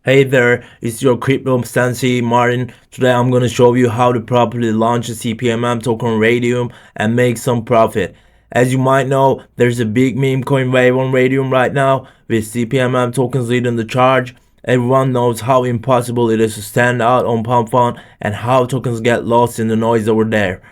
Hey there, it's your crypto sensei Martin. Today I'm going to show you how to properly launch a CPMM token on Raydium and make some profit. As you might know, there's a big meme coin wave on Raydium right now with CPMM tokens leading the charge. Everyone knows how impossible it is to stand out on Pump.Fun and how tokens get lost in the noise over there.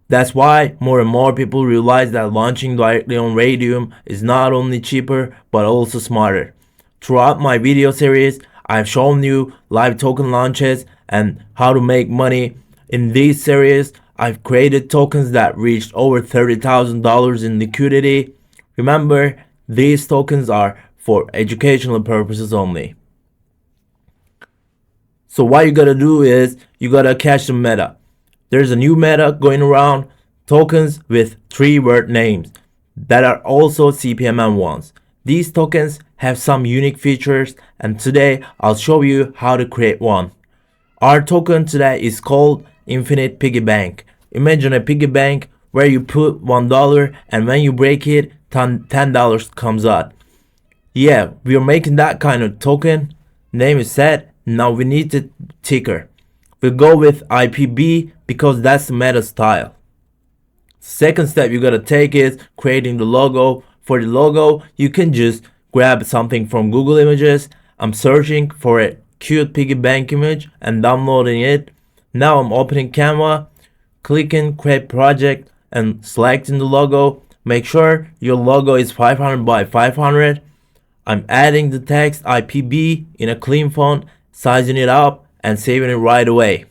That's why more and more people realize that launching directly on Raydium is not only cheaper but also smarter. Throughout my video series, I've shown you live token launches and how to make money. In these series, I've created tokens that reached over $30,000 in liquidity. Remember, these tokens are for educational purposes only. So what you gotta do is, you gotta catch the meta. There's a new meta going around, tokens with 3-word names that are also CPMM ones. These tokens have some unique features, and today I'll show you how to create one. Our token today is called Infinite Piggy Bank. Imagine a piggy bank where you put $1 and when you break it, $10 comes out. Yeah, we are making that kind of token. Name is set. Now we need the ticker. We'll go with IPB because that's the meta style. Second step you gotta take is creating the logo. For the logo, you can just grab something from Google Images. I'm searching for a cute piggy bank image and downloading it. Now I'm opening Canva, clicking create project and selecting the logo. Make sure your logo is 500 by 500. I'm adding the text IPB in a clean font, sizing it up and saving it right away.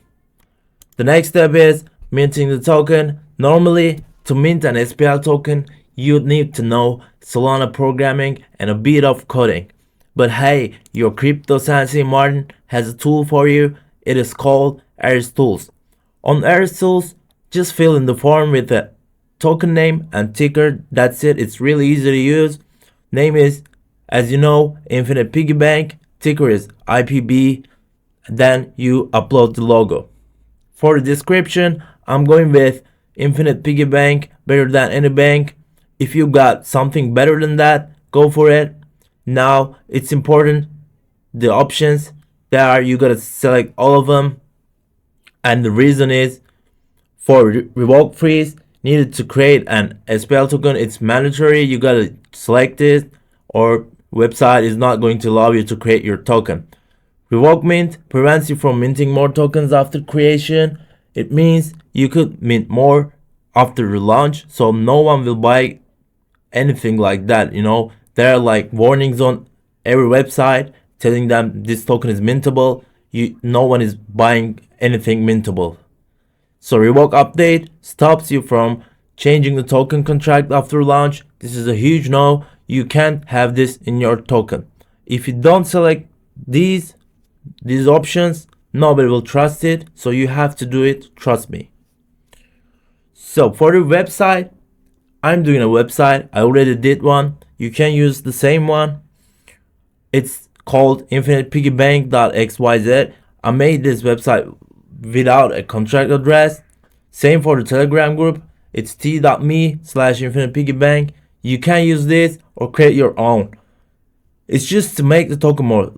The next step is minting the token. Normally, to mint an SPL token, you'd need to know Solana programming and a bit of coding. But hey, your crypto sensei Martin has a tool for you. It is called Ares Tools. On Ares Tools, just fill in the form with the token name and ticker. That's it. It's really easy to use. Name is, as you know, Infinite Piggy Bank. Ticker is IPB. Then you upload the logo. For the description, I'm going with Infinite Piggy Bank, better than any bank. If you got something better than that, go for it. Now it's important, the options there, you gotta select all of them. And the reason is, for revoke freeze, needed to create an SPL token, it's mandatory. You gotta select it, or website is not going to allow you to create your token. Revoke mint prevents you from minting more tokens after creation. It means you could mint more after the launch, so no one will buy anything like that. There are like warnings on every website telling them this token is mintable. No one is buying anything mintable. So revoke update stops you from changing the token contract after launch. This is a huge no. You can't have this in your token. If you don't select these options, nobody will trust it, so you have to do it, trust me. So for the website, I'm doing a website. I already did one. You can use the same one. It's called infinitepiggybank.xyz. I made this website without a contract address. Same for the Telegram group. It's t.me/infinitepiggybank. You can use this or create your own. It's just to make the token more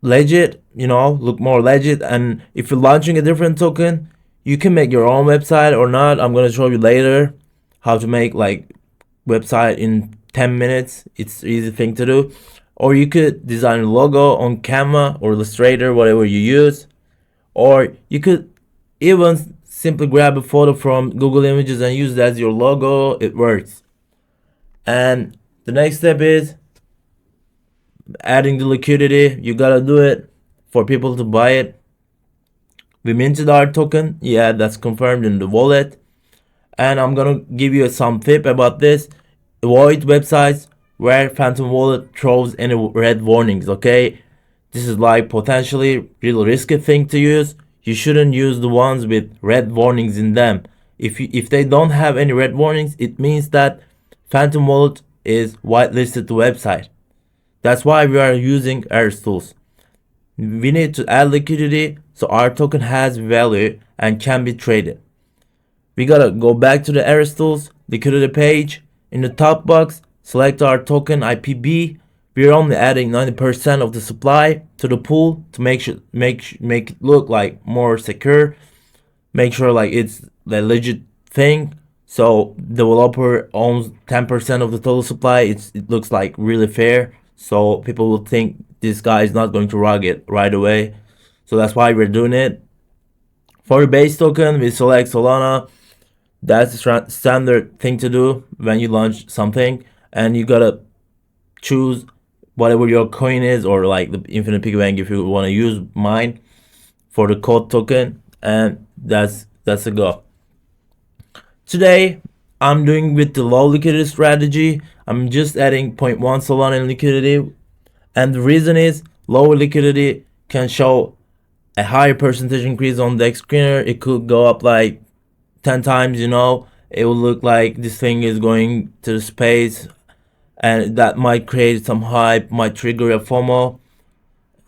legit, look more legit. And if you're launching a different token, you can make your own website or not. I'm going to show you later how to make like website in 10 minutes. It's an easy thing to do. Or you could design a logo on Canva or Illustrator, whatever you use. Or you could even simply grab a photo from Google Images and use that as your logo. It works. And the next step is adding the liquidity. You gotta do it for people to buy it. We minted our token. Yeah, that's confirmed in the wallet. And I'm gonna give you some tip about this. Avoid websites where Phantom Wallet throws any red warnings, okay? This is like potentially really risky thing to use. You shouldn't use the ones with red warnings in them. If they don't have any red warnings, it means that Phantom Wallet is whitelisted the website. That's why we are using Ares Tools. We need to add liquidity so our token has value and can be traded. We gotta go back to the Ares Tools liquidity page. In the top box, select our token IPB. We're only adding 90% of the supply to the pool to make it look like more secure, make sure like it's the legit thing. So developer owns 10% of the total supply. It looks like really fair. So people will think this guy is not going to rug it right away. So that's why we're doing it. For the base token, we select Solana. That's the standard thing to do when you launch something, and you gotta choose whatever your coin is, or like the infinite piggy bank if you want to use mine for the code token, and that's a go. Today I'm doing with the low liquidity strategy. I'm just adding 0.1 Solana in liquidity, and the reason is low liquidity can show a higher percentage increase on Dexscreener. It could go up like 10 times, you know. It will look like this thing is going to the space, and that might create some hype, might trigger a FOMO.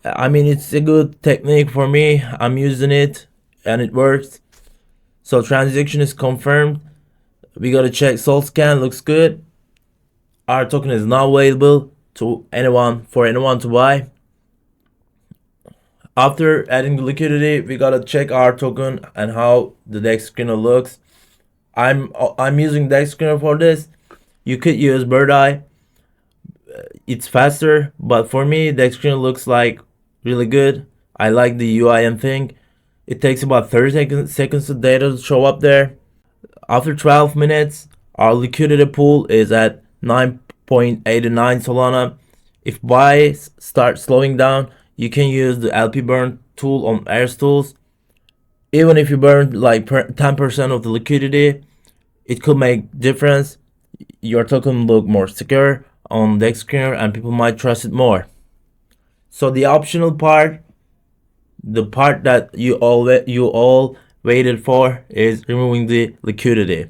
I mean, it's a good technique for me. I'm using it and it works. So transaction is confirmed. We gotta check Sol scan, looks good. Our token is now available to anyone to buy. After adding the liquidity, we gotta check our token and how the Dexscreener looks. I'm using Dexscreener for this. You could use Bird Eye. It's faster, but for me, Dexscreener looks like really good. I like the UI and thing. It takes about 30 seconds of data to show up there. After 12 minutes, our liquidity pool is at 9.89 Solana. If buys start slowing down, you can use the LP burn tool on Airstools. Even if you burn like 10% of the liquidity, it could make difference. Your token look more secure on Dexscreener and people might trust it more. So the optional part, the part that you all waited for, is removing the liquidity.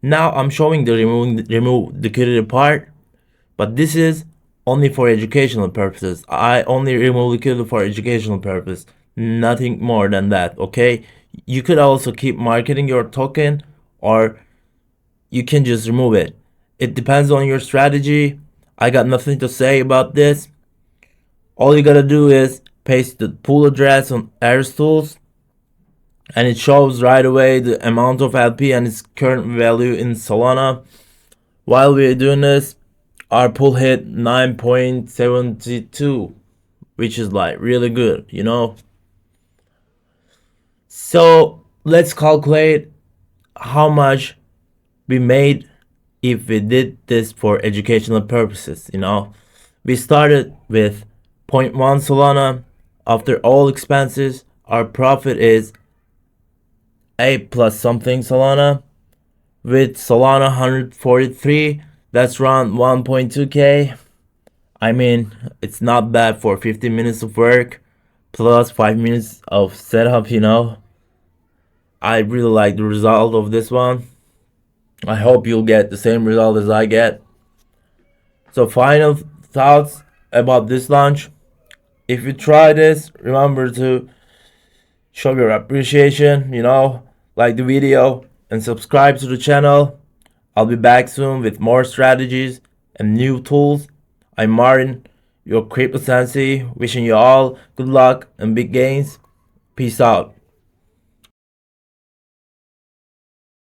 Now I'm showing the remove liquidity part, but this is only for educational purposes. I only remove liquidity for educational purpose, nothing more than that. Okay, you could also keep marketing your token, or you can just remove it. It depends on your strategy. I got nothing to say about this. All you gotta do is paste the pool address on Airstools, and it shows right away the amount of LP and its current value in Solana. While we're doing this, our pool hit 9.72, which is like really good, you know. So let's calculate how much we made if we did this for educational purposes, you know. We started with 0.1 Solana. After all expenses, our profit is 8 plus something Solana. With Solana 143, that's around 1.2k. I mean, it's not bad for 15 minutes of work plus 5 minutes of setup, you know. I really like the result of this one. I hope you'll get the same result as I get. So final thoughts about this launch. If you try this, remember to show your appreciation, you know, like the video and subscribe to the channel. I'll be back soon with more strategies and new tools. I'm Martin, your crypto sensei, wishing you all good luck and big gains. Peace out.